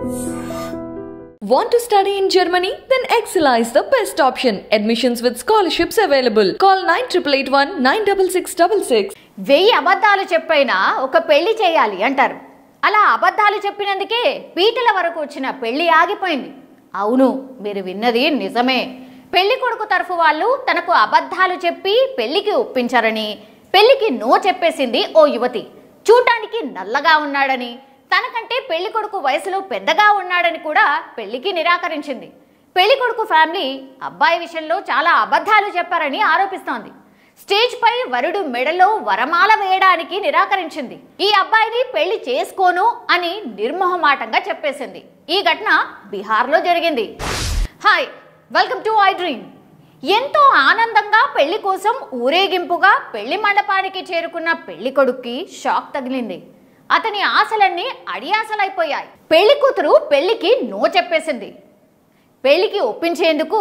Want to study in Germany? Then Excella is the best option. Admissions with scholarships available. Call 9881 96666. 1000 అబద్ధాలు చెప్పైనా ఒక పెళ్లి చేయాలి అంటారు. అలా అబద్ధాలు చెప్పినందుకే పీటల వరకు వచ్చిన పెళ్లి ఆగిపోయింది. అవును, మీరు విన్నది నిజమే. పెళ్లి కొడుకు తరఫు వాళ్ళు తనకు అబద్ధాలు చెప్పి పెళ్లికి ఒప్పించారని, పెళ్లికి నో చెప్పేసింది ఓ యువతి. చూడటానికి నల్లగా ఉన్నాడని, తనకంటే పెళ్లి కొడుకు వయసులో పెద్దగా ఉన్నాడని కూడా పెళ్లికి నిరాకరించింది. పెళ్లి కొడుకు ఫ్యామిలీ అబ్బాయి విషయంలో చాలా అబద్ధాలు చెప్పారని ఆరోపిస్తోంది. స్టేజ్ పై వరుడు మెడలో వరమాల వేయడానికి నిరాకరించింది. ఈ అబ్బాయిని పెళ్లి చేసుకోను అని నిర్మోహమాటంగా చెప్పేసింది. ఈ ఘటన బీహార్లో జరిగింది. Hi, welcome to I dream. ఎంతో ఆనందంగా పెళ్లి కోసం ఊరేగింపుగా పెళ్లి మండపానికి చేరుకున్న పెళ్లి కొడుక్కి షాక్ తగిలింది. అతని ఆశలన్నీ అడియాసలైపోయాయి. పెళ్లి కూతురు పెళ్లికి నో చెప్పేసింది. పెళ్లికి ఒప్పించేందుకు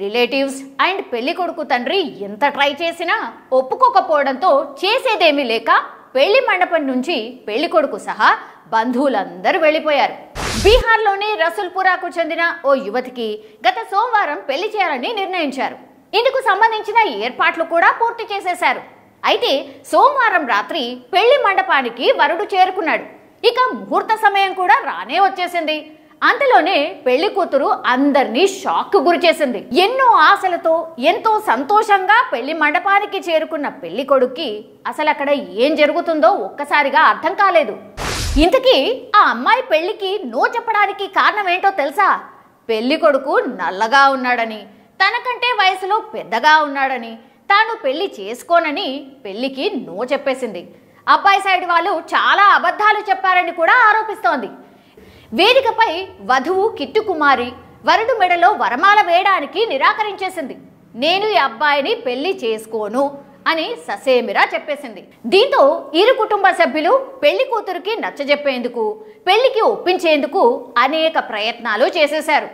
రిలేటివ్స్ అండ్ పెళ్లి కొడుకు తండ్రి ఎంత ట్రై చేసినా ఒప్పుకోకపోవడంతో చేసేదేమీ లేక పెళ్లి మండపం నుంచి పెళ్లి కొడుకు సహా బంధువులందరూ వెళ్లిపోయారు. బీహార్లోని రసూల్పురాకు చెందిన ఓ యువతికి గత సోమవారం పెళ్లి చేయాలని నిర్ణయించారు. ఇందుకు సంబంధించిన ఏర్పాట్లు కూడా పూర్తి చేసేశారు. అయితే సోమవారం రాత్రి పెళ్లి మండపానికి వరుడు చేరుకున్నాడు. ఇక ముహూర్త సమయం కూడా రానే వచ్చేసింది. అంతలోనే పెళ్లి కూతురు అందరినీ షాక్ గురి చేసింది. ఎన్నో ఆశలతో ఎంతో సంతోషంగా పెళ్లి మండపానికి చేరుకున్న పెళ్లి కొడుక్కి అసలు అక్కడ ఏం జరుగుతుందో ఒక్కసారిగా అర్థం కాలేదు. ఇంతకీ ఆ అమ్మాయి పెళ్లికి నో చెప్పడానికి కారణం ఏంటో తెలుసా? పెళ్లి కొడుకు నల్లగా ఉన్నాడని, తనకంటే వయసులో పెద్దగా ఉన్నాడని, తాను పెళ్లి చేసుకోనని పెళ్లికి నో చెప్పేసింది. అబ్బాయి సైడ్ వాళ్ళు చాలా అబద్ధాలు చెప్పారని కూడా ఆరోపిస్తోంది. వేదికపై వధువు కిట్టు కుమారి వరుడు మెడలో వరమాల వేయడానికి నిరాకరించేసింది. నేను ఈ అబ్బాయిని పెళ్లి చేసుకోను అని ససేమిరా చెప్పేసింది. దీంతో ఇరు కుటుంబ సభ్యులు పెళ్లి కూతురికి నచ్చజెప్పేందుకు, పెళ్లికి ఒప్పించేందుకు అనేక ప్రయత్నాలు చేసేశారు.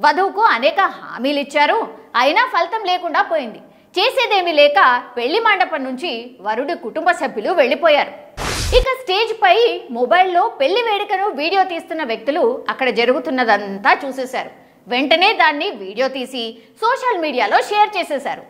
వధువుకు అనేక హామీలు ఇచ్చారు. అయినా ఫలితం లేకుండా పోయింది. చేసేదేమీ లేక పెళ్లి మండపం నుంచి వరుడి కుటుంబ సభ్యులు వెళ్లిపోయారు. ఇక స్టేజ్ పై మొబైల్లో పెళ్లి వేడుకను వీడియో తీస్తున్న వ్యక్తులు అక్కడ జరుగుతున్నదంతా చూసేశారు. వెంటనే దాన్ని వీడియో తీసి సోషల్ మీడియాలో షేర్ చేసేశారు.